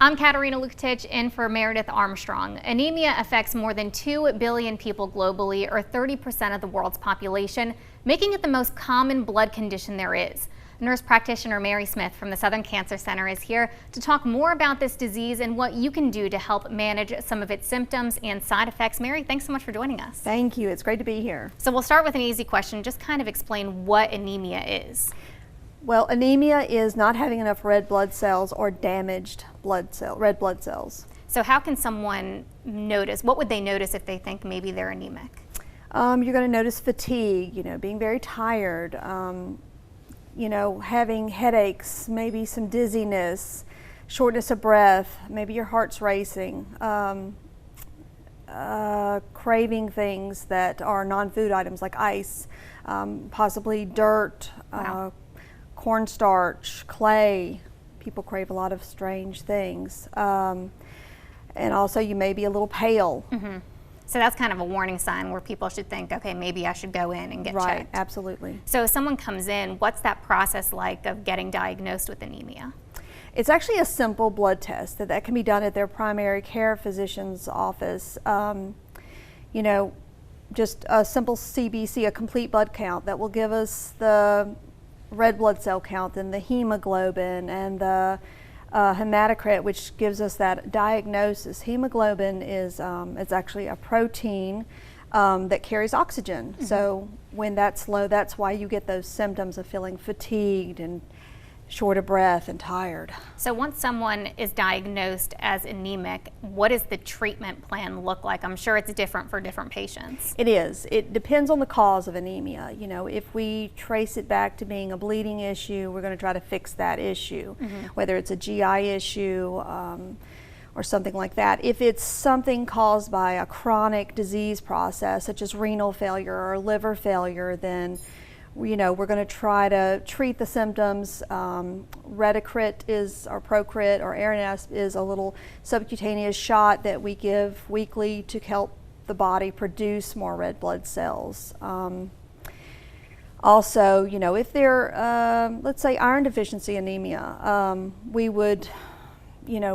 I'm Katerina Lukatich in for Meredith Armstrong. Anemia affects more than 2 billion people globally, or 30% of the world's population, making it the most common blood condition there is. Nurse practitioner Mary Smith from the Southern Cancer Center is here to talk more about this disease and what you can do to help manage some of its symptoms and side effects. Mary, thanks so much for joining us. Thank you. It's great to be here. So we'll start with an easy question. Just kind of explain what anemia is. Well, anemia is not having enough red blood cells or damaged red blood cells. So how can someone notice? What would they notice if they think maybe they're anemic? You're going to notice fatigue, being very tired, having headaches, maybe some dizziness, shortness of breath, maybe your heart's racing, craving things that are non-food items like ice, possibly dirt, Wow. cornstarch, clay. People crave a lot of strange things. And also you may be a little pale. Mm-hmm. So that's kind of a warning sign where people should think, okay, maybe I should go in and get Right, checked. absolutely. So if someone comes in, what's that process like of getting diagnosed with anemia? It's actually a simple blood test that can be done at their primary care physician's office. Just a simple CBC, a complete blood count that will give us the red blood cell count and the hemoglobin and the hematocrit, which gives us that diagnosis. Hemoglobin is it's actually a protein that carries oxygen. Mm-hmm. So when that's low, that's why you get those symptoms of feeling fatigued and short of breath and tired. So once someone is diagnosed as anemic, what does the treatment plan look like? I'm sure it's different for different patients. It is. It depends on the cause of anemia. If we trace it back to being a bleeding issue, we're going to try to fix that issue, mm-hmm. whether it's a GI issue or something like that. If it's something caused by a chronic disease process, such as renal failure or liver failure, then we're going to try to treat the symptoms. Retacrit or Procrit or Aranesp is a little subcutaneous shot that we give weekly to help the body produce more red blood cells. Also, if they're, let's say, iron deficiency anemia, we would,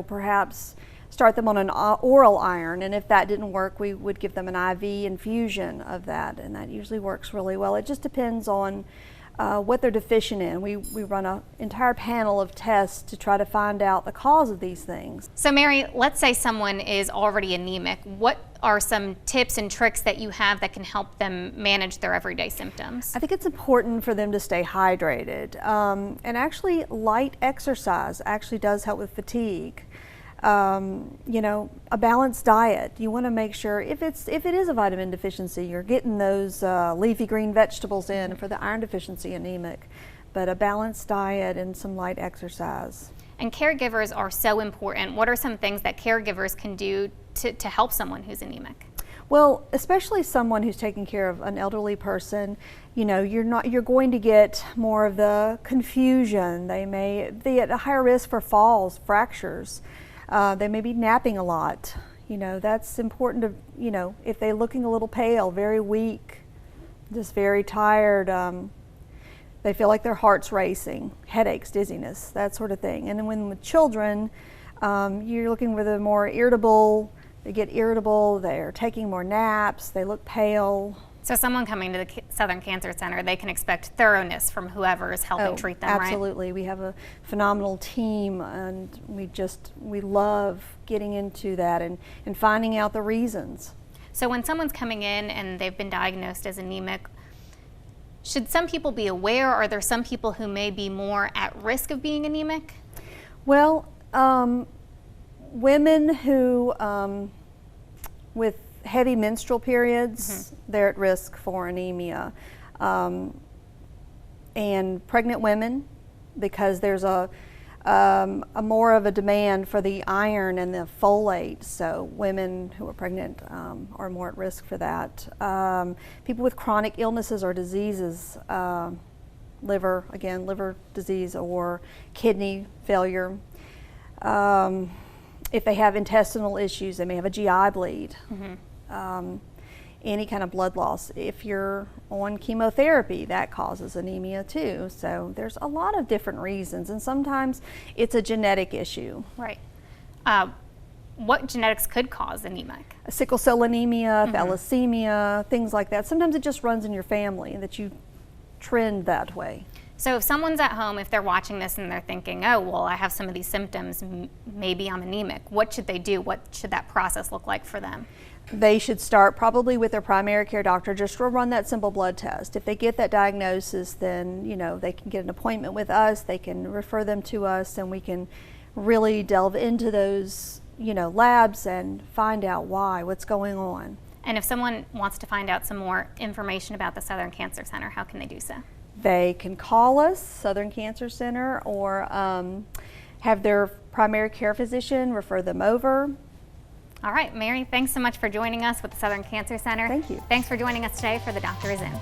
perhaps start them on an oral iron, and if that didn't work, we would give them an IV infusion of that, and that usually works really well. It just depends on what they're deficient in. We run an entire panel of tests to try to find out the cause of these things. So Mary, let's say someone is already anemic. What are some tips and tricks that you have that can help them manage their everyday symptoms? I think it's important for them to stay hydrated, and actually light exercise actually does help with fatigue. A balanced diet. You want to make sure if it is a vitamin deficiency, you're getting those leafy green vegetables in for the iron deficiency anemic, but a balanced diet and some light exercise. And caregivers are so important. What are some things that caregivers can do to help someone who's anemic? Well, especially someone who's taking care of an elderly person, you're going to get more of the confusion. They may be at a higher risk for falls, fractures. They may be napping a lot. That's important to, if they're looking a little pale, very weak, just very tired, they feel like their heart's racing, headaches, dizziness, that sort of thing. And then with children, you're looking for the more irritable, they get irritable, they're taking more naps, they look pale. So someone coming to the Southern Cancer Center, they can expect thoroughness from whoever is helping treat them, absolutely. Right? We have a phenomenal team, and we love getting into that and finding out the reasons. So when someone's coming in and they've been diagnosed as anemic, should some people be aware? Are there some people who may be more at risk of being anemic? Well, women who, with heavy menstrual periods, mm-hmm. they're at risk for anemia. And pregnant women, because there's a more of a demand for the iron and the folate, so women who are pregnant are more at risk for that. People with chronic illnesses or diseases, liver disease or kidney failure. If they have intestinal issues, they may have a GI bleed. Mm-hmm. Any kind of blood loss. If you're on chemotherapy, that causes anemia too. So there's a lot of different reasons, and sometimes it's a genetic issue. Right. What genetics could cause anemic? Sickle cell anemia, thalassemia, things like that. Sometimes it just runs in your family that you trend that way. So if someone's at home, if they're watching this and they're thinking, oh, well, I have some of these symptoms, maybe I'm anemic, what should they do? What should that process look like for them? They should start probably with their primary care doctor just to run that simple blood test. If they get that diagnosis, then they can get an appointment with us, they can refer them to us, and we can really delve into those labs and find out what's going on. And if someone wants to find out some more information about the Southern Cancer Center, how can they do so? They can call us, Southern Cancer Center, or have their primary care physician refer them over. All right, Mary, thanks so much for joining us with the Southern Cancer Center. Thank you. Thanks for joining us today for The Doctor Is In.